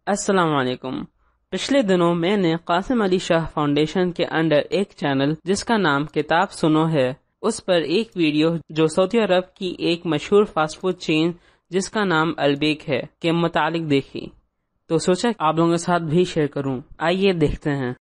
السلام علیکم۔ پچھلے دنوں میں نے قاسم علی شاہ فاؤنڈیشن کے انڈر ایک چینل جس کا نام کتاب سنو ہے، اس پر ایک ویڈیو جو سعودی عرب کی ایک مشہور فاسٹ فوڈ چین جس کا نام البیک ہے کے متعلق دیکھی، تو سوچا آپ لوگوں کے ساتھ بھی شیئر کروں۔ آئیے دیکھتے ہیں۔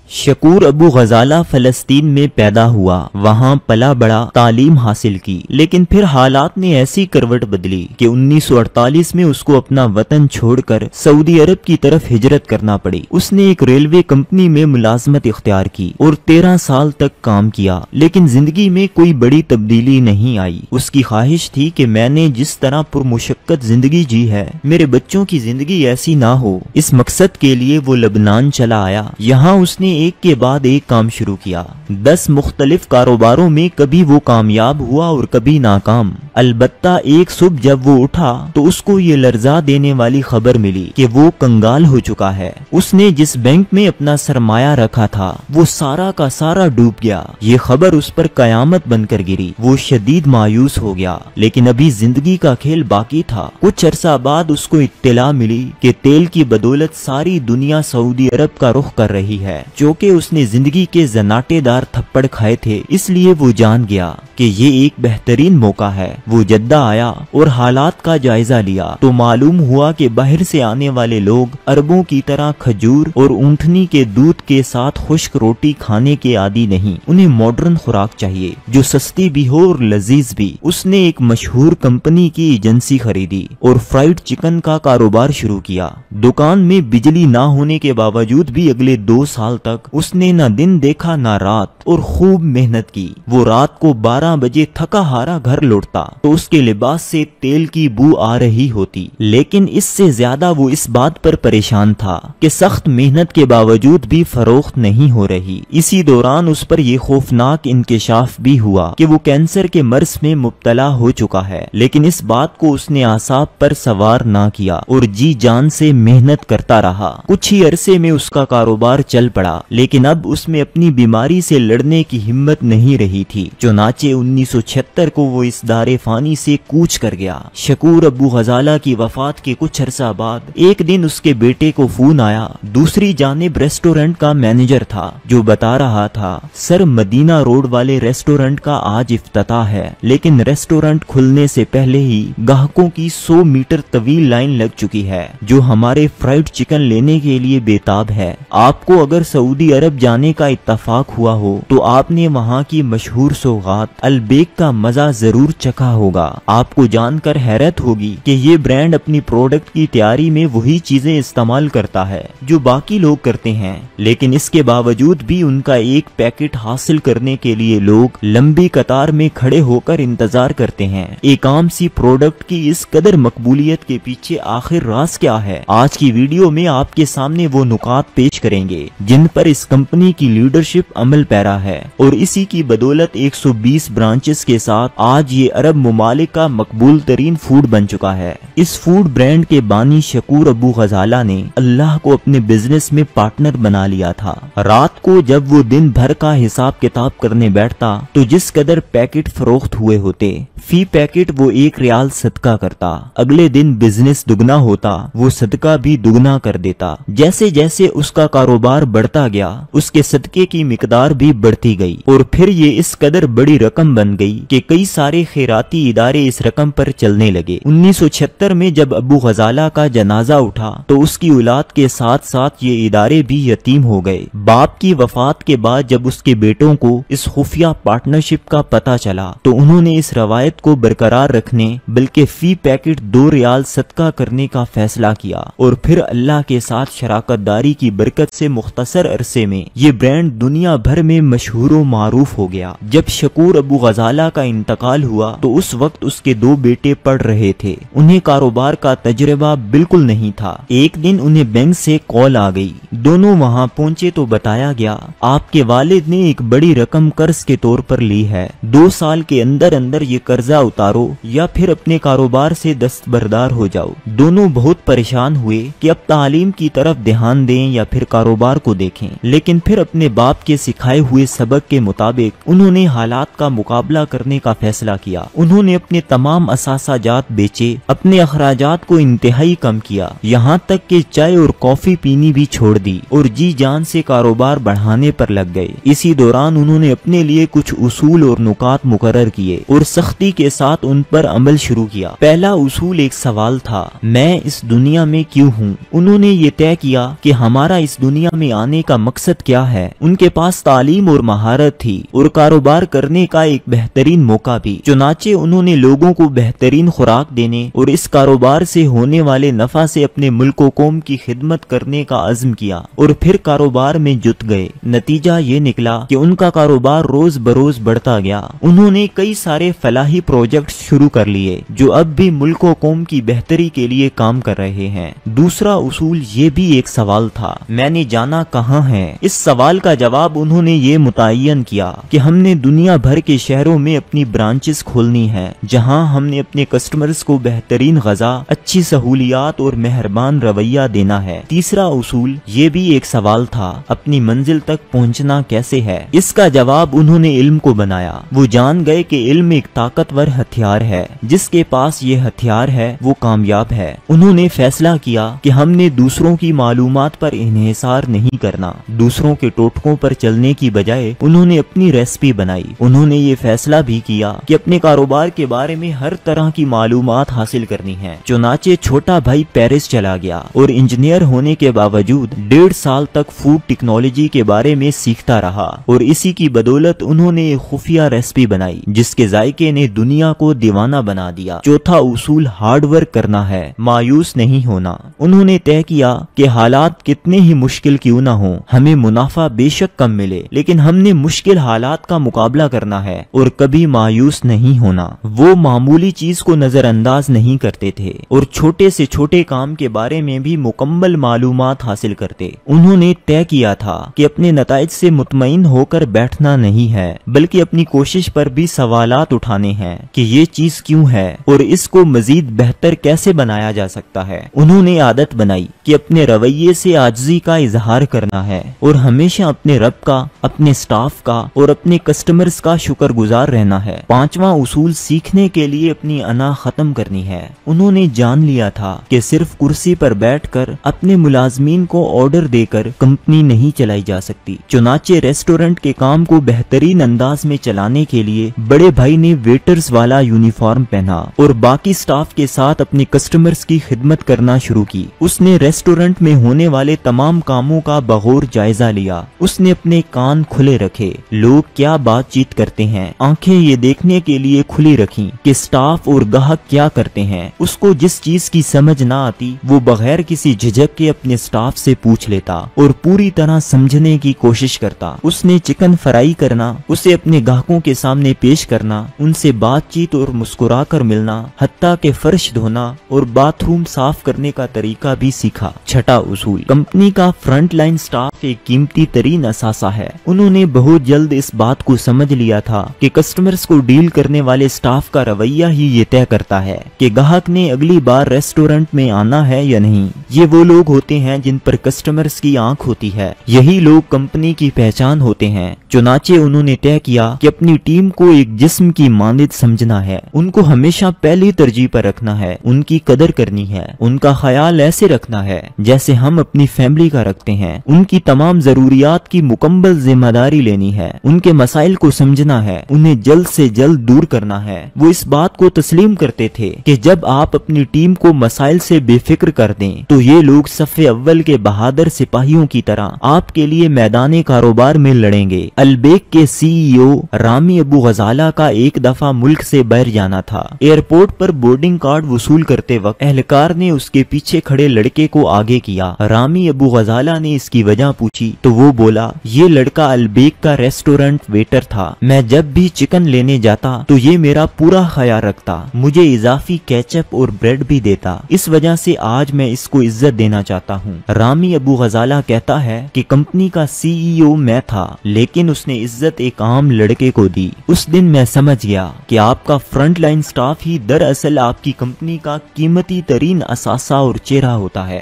شکور ابو غزالہ فلسطین میں پیدا ہوا، وہاں پلا بڑا، تعلیم حاصل کی، لیکن پھر حالات نے ایسی کروٹ بدلی کہ 1948 میں اس کو اپنا وطن چھوڑ کر سعودی عرب کی طرف ہجرت کرنا پڑی۔ اس نے ایک ریلوے کمپنی میں ملازمت اختیار کی اور 13 سال تک کام کیا، لیکن زندگی میں کوئی بڑی تبدیلی نہیں آئی۔ اس کی خواہش تھی کہ میں نے جس طرح پرمشقت زندگی جی ہے، میرے بچوں کی زندگی ایسی نہ ہو۔ اس مقصد کے لیے وہ لبنان چلا آیا۔ یہاں اس نے ایک کے بعد ایک کام شروع کیا۔ 10 مختلف کاروباروں میں کبھی وہ کامیاب ہوا اور کبھی ناکام۔ البتہ ایک صبح جب وہ اٹھا تو اس کو یہ لرزا دینے والی خبر ملی کہ وہ کنگال ہو چکا ہے۔ اس نے جس بینک میں اپنا سرمایہ رکھا تھا وہ سارا کا سارا ڈوب گیا۔ یہ خبر اس پر قیامت بن کر گری۔ وہ شدید مایوس ہو گیا، لیکن ابھی زندگی کا کھیل باقی تھا۔ کچھ عرصہ بعد اس کو اطلاع ملی کہ تیل کی بدولت ساری دنیا سعودی عرب کا رخ کر رہی ہے۔ کہ اس نے زندگی کے زناٹے دار تھپڑ کھائے تھے، اس لیے وہ جان گیا کہ یہ ایک بہترین موقع ہے۔ وہ جدہ آیا اور حالات کا جائزہ لیا تو معلوم ہوا کہ باہر سے آنے والے لوگ عربوں کی طرح کھجور اور اونٹنی کے دودھ کے ساتھ خشک روٹی کھانے کے عادی نہیں۔ انہیں ماڈرن خوراک چاہیے جو سستی بھی ہو اور لذیذ بھی۔ اس نے ایک مشہور کمپنی کی ایجنسی خریدی اور فرائیڈ چکن کا کاروبار شروع کیا۔ دکان میں بجلی نہ ہونے کے باوجود بھی اگلے 2 سال تک اس نے نہ دن دیکھا نہ رات اور خوب محنت کی۔ وہ رات کو 12 بجے تھکا ہارا گھر لوٹتا تو اس کے لباس سے تیل کی بو آ رہی ہوتی، لیکن اس سے زیادہ وہ اس بات پر پریشان تھا کہ سخت محنت کے باوجود بھی فروخت نہیں ہو رہی۔ اسی دوران اس پر یہ خوفناک انکشاف بھی ہوا کہ وہ کینسر کے مرض میں مبتلا ہو چکا ہے، لیکن اس بات کو اس نے اعصاب پر سوار نہ کیا اور جی جان سے محنت کرتا رہا۔ کچھ ہی عرصے میں اس کا کاروبار چل پڑا، لیکن اب اس میں اپنی بیماری سے لڑنے کی ہمت نہیں رہی تھی۔ چنانچہ 1976 کو وہ اس دار فانی سے کوچ کر گیا۔ شکور ابو غزالہ کی وفات کے کچھ عرصہ بعد ایک دن اس کے بیٹے کو فون آیا۔ دوسری جانب ریسٹورنٹ کا مینیجر تھا جو بتا رہا تھا، سر مدینہ روڈ والے ریسٹورنٹ کا آج افتتاح ہے، لیکن ریسٹورنٹ کھلنے سے پہلے ہی گاہکوں کی 100 میٹر طویل لائن لگ چکی ہے جو ہمارے فرائیڈ چکن لینے کے لیے بےتاب ہے۔ آپ کو اگر سعودی عرب جانے کا اتفاق ہوا ہو تو آپ نے وہاں کی مشہور سوغات البیک کا مزہ ضرور چکھا ہوگا۔ آپ کو جان کر حیرت ہوگی کہ یہ برانڈ اپنی پروڈکٹ کی تیاری میں وہی چیزیں استعمال کرتا ہے جو باقی لوگ کرتے ہیں، لیکن اس کے باوجود بھی ان کا ایک پیکٹ حاصل کرنے کے لیے لوگ لمبی قطار میں کھڑے ہو کر انتظار کرتے ہیں۔ ایک عام سی پروڈکٹ کی اس قدر مقبولیت کے پیچھے آخر راز کیا ہے؟ آج کی ویڈیو میں آپ کے سامنے وہ نکات پیش کریں گے جن پر اس کمپنی کی لیڈرشپ عمل پیرا ہے، اور اسی کی بدولت 120 برانچز کے ساتھ آج یہ عرب ممالک کا مقبول ترین فوڈ بن چکا ہے۔ اس فوڈ برانڈ کے بانی شکور ابو غزالہ نے اللہ کو اپنے بزنس میں پارٹنر بنا لیا تھا۔ رات کو جب وہ دن بھر کا حساب کتاب کرنے بیٹھتا تو جس قدر پیکٹ فروخت ہوئے ہوتے، فی پیکٹ وہ 1 ریال صدقہ کرتا۔ اگلے دن بزنس دگنا ہوتا، وہ صدقہ بھی دگنا کر دیتا۔ جیسے جیسے اس کا کاروبار بڑھتا گیا، اس کے صدقے کی مقدار بھی بڑھتی گئی، اور پھر یہ اس قدر بڑی رقم بن گئی کہ کئی سارے خیراتی ادارے اس رقم پر چلنے لگے۔ 1976 میں جب ابو غزالہ کا جنازہ اٹھا تو اس کی اولاد کے ساتھ ساتھ یہ ادارے بھی یتیم ہو گئے۔ باپ کی وفات کے بعد جب اس کے بیٹوں کو اس خفیہ پارٹنرشپ کا پتہ چلا تو انہوں نے اس روایت کو برقرار رکھنے بلکہ فی پیکٹ 2 ریال صدقہ کرنے کا فیصلہ کیا، اور پھر اللہ کے ساتھ شراکت داری کی برکت سے مختصر عرصے میں یہ برانڈ دنیا بھر میں مشہور و معروف ہو گیا۔ جب شکور ابو غزالہ کا انتقال ہوا تو اس وقت اس کے 2 بیٹے پڑھ رہے تھے۔ انہیں کاروبار کا تجربہ بالکل نہیں تھا۔ ایک دن انہیں بینک سے کال آ گئی۔ دونوں وہاں پہنچے تو بتایا گیا، آپ کے والد نے ایک بڑی رقم قرض کے طور پر لی ہے، 2 سال کے اندر اندر یہ قرضہ اتارو یا پھر اپنے کاروبار سے دستبردار ہو جاؤ۔ دونوں بہت پریشان ہوئے کہ اب تعلیم کی طرف دھیان دیں یا پھر کاروبار کو دیکھیں، لیکن پھر اپنے باپ کے سکھائے ہوئے ہوئے سبق کے مطابق انہوں نے حالات کا مقابلہ کرنے کا فیصلہ کیا۔ انہوں نے اپنے تمام اثاثہ جات بیچے، اپنے اخراجات کو انتہائی کم کیا، یہاں تک کہ چائے اور کافی پینی بھی چھوڑ دی اور جی جان سے کاروبار بڑھانے پر لگ گئے۔ اسی دوران انہوں نے اپنے لیے کچھ اصول اور نکات مقرر کیے اور سختی کے ساتھ ان پر عمل شروع کیا۔ پہلا اصول ایک سوال تھا، میں اس دنیا میں کیوں ہوں؟ انہوں نے یہ طے کیا کہ ہمارا اس دنیا میں آنے کا مقصد کیا ہے۔ ان کے پاس تعلیم اور مہارت تھی اور کاروبار کرنے کا ایک بہترین موقع بھی، چنانچہ انہوں نے لوگوں کو بہترین خوراک دینے اور اس کاروبار سے ہونے والے نفع سے اپنے ملک و قوم کی خدمت کرنے کا عزم کیا اور پھر کاروبار میں جت گئے۔ نتیجہ یہ نکلا کہ ان کا کاروبار روز بروز بڑھتا گیا۔ انہوں نے کئی سارے فلاحی پروجیکٹس شروع کر لیے جو اب بھی ملک و قوم کی بہتری کے لیے کام کر رہے ہیں۔ دوسرا اصول یہ بھی ایک سوال تھا، میں نے جانا کہاں ہے؟ اس سوال کا جواب انہوں نے یہ متعین کیا کہ ہم نے دنیا بھر کے شہروں میں اپنی برانچز کھولنی ہیں جہاں ہم نے اپنے کسٹمرز کو بہترین غذا، اچھی سہولیات اور مہربان رویہ دینا ہے۔ تیسرا اصول یہ بھی ایک سوال تھا، اپنی منزل تک پہنچنا کیسے ہے؟ اس کا جواب انہوں نے علم کو بنایا۔ وہ جان گئے کہ علم ایک طاقتور ہتھیار ہے، جس کے پاس یہ ہتھیار ہے وہ کامیاب ہے۔ انہوں نے فیصلہ کیا کہ ہم نے دوسروں کی معلومات پر انحصار نہیں کرنا، دوسروں کے ٹوٹکوں پر چلنے کی بجائے انہوں نے اپنی ریسپی بنائی۔ انہوں نے یہ فیصلہ بھی کیا کہ اپنے کاروبار کے بارے میں ہر طرح کی معلومات حاصل کرنی ہے۔ چنانچہ چھوٹا بھائی پیرس چلا گیا اور انجینئر ہونے کے باوجود 1.5 سال تک فوڈ ٹیکنالوجی کے بارے میں سیکھتا رہا اور اسی کی بدولت انہوں نے ایک خفیہ ریسپی بنائی جس کے ذائقے نے دنیا کو دیوانہ بنا دیا۔ چوتھا اصول ہارڈ ورک کرنا ہے، مایوس نہیں ہونا۔ انہوں نے طے کیا کہ حالات کتنے ہی مشکل کیوں نہ ہوں، ہمیں منافع بے شک کم ملے لیکن ہم نے مشکل حالات کا مقابلہ کرنا ہے اور کبھی مایوس نہیں ہونا۔ وہ معمولی چیز کو نظر انداز نہیں کرتے تھے اور چھوٹے سے چھوٹے کام کے بارے میں بھی مکمل معلومات حاصل کرتے۔ انہوں نے طے کیا تھا کہ اپنے نتائج سے مطمئن ہو کر بیٹھنا نہیں ہے بلکہ اپنی کوشش پر بھی سوالات اٹھانے ہیں کہ یہ چیز کیوں ہے اور اس کو مزید بہتر کیسے بنایا جا سکتا ہے۔ انہوں نے عادت بنائی کہ اپنے رویے سے عاجزی کا اظہار کرنا ہے اور ہمیشہ اپنے رب کا، اپنے سٹاف کا اور اپنے کسٹمرز کا شکر گزار رہنا ہے۔ پانچواں اصول سیکھنے کے لیے اپنی انا ختم کرنی ہے۔ انہوں نے جان لیا تھا کہ صرف کرسی پر بیٹھ کر اپنے ملازمین کو آرڈر دے کر کمپنی نہیں چلائی جا سکتی۔ چنانچہ ریسٹورنٹ کے کام کو بہترین انداز میں چلانے کے لیے بڑے بھائی نے ویٹرز والا یونیفارم پہنا اور باقی سٹاف کے ساتھ اپنے کسٹمرز کی خدمت کرنا شروع کی۔ اس نے ریسٹورنٹ میں ہونے والے تمام کاموں کا بغور جائزہ لیا۔ اس نے اپنے کان کھلے رکھے، لوگ کیا بات چیت کرتے ہیں، آنکھیں یہ دیکھنے کے لیے کھلی رکھیں کہ سٹاف اور گاہک کیا کرتے ہیں۔ اس کو جس چیز کی سمجھ نہ آتی وہ بغیر کسی جھجک کے اپنے سٹاف سے پوچھ لیتا اور پوری طرح سمجھنے کی کوشش کرتا۔ اس نے چکن فرائی کرنا، اسے اپنے گاہکوں کے سامنے پیش کرنا، ان سے بات چیت اور مسکرا کر ملنا، حتیٰ کہ فرش دھونا اور باتھ روم صاف کرنے کا طریقہ بھی سیکھا۔ چھٹا اصول، کمپنی کا فرنٹ لائن سٹاف ایک قیمتی ترین اثاثہ ہے۔ انہوں نے بہت جلد اس بات کو سمجھ لیا تھا کہ کسٹمرز کو ڈیل کرنے والے سٹاف کا رویہ ہی یہ طے کرتا ہے کہ گاہک نے اگلی بار ریسٹورنٹ میں آنا ہے یا نہیں۔ یہ وہ لوگ ہوتے ہیں جن پر کسٹمرز کی آنکھ ہوتی ہے، یہی لوگ کمپنی کی پہچان ہوتے ہیں۔ چنانچہ انہوں نے طے کیا کہ اپنی ٹیم کو ایک جسم کی مانند سمجھنا ہے، ان کو ہمیشہ پہلی ترجیح پر رکھنا ہے، ان کی قدر کرنی ہے، ان کا خیال ایسے رکھنا ہے جیسے ہم اپنی فیملی کا رکھتے ہیں، ان کی تمام ضروریات کی مکمل ذمہ داری لینی ہے، ان کے مسائل کو سمجھنا ہے، انہیں جلد سے جلد دور کرنا ہے۔ وہ اس بات کو تسلیم کرتے تھے کہ جب آپ اپنی ٹیم کو مسائل سے بے فکر کر دیں تو یہ لوگ صف اول کے بہادر سپاہیوں کی طرح آپ کے لیے میدان کاروبار میں لڑیں گے۔ البیک کے سی ای او رامی ابو غزالہ کا ایک دفعہ ملک سے باہر جانا تھا۔ ایئرپورٹ پر بورڈنگ کارڈ وصول کرتے وقت اہلکار نے اس کے پیچھے کھڑے لڑکے کو آگے کیا۔ رامی ابو غزالہ نے اس کی وجہ پوچھی تو وہ بولا، یہ لڑکا البیک کا ریسٹورنٹ ویٹر تھا، میں جب بھی چکن لینے جاتا تو یہ میرا پورا خیال رکھتا، مجھے اضافی کیچپ اور بریڈ بھی دیتا، اس وجہ سے آج میں اس کو عزت دینا چاہتا ہوں۔ رامی ابو غزالہ کہتا ہے کہ کمپنی کا سی ای او میں تھا لیکن اس نے عزت ایک عام لڑکے کو دی۔ اس دن میں سمجھ گیا کہ آپ کا فرنٹ لائن سٹاف ہی دراصل آپ کی کمپنی کا قیمتی ترین اثاثہ اور چہرہ ہوتا ہے۔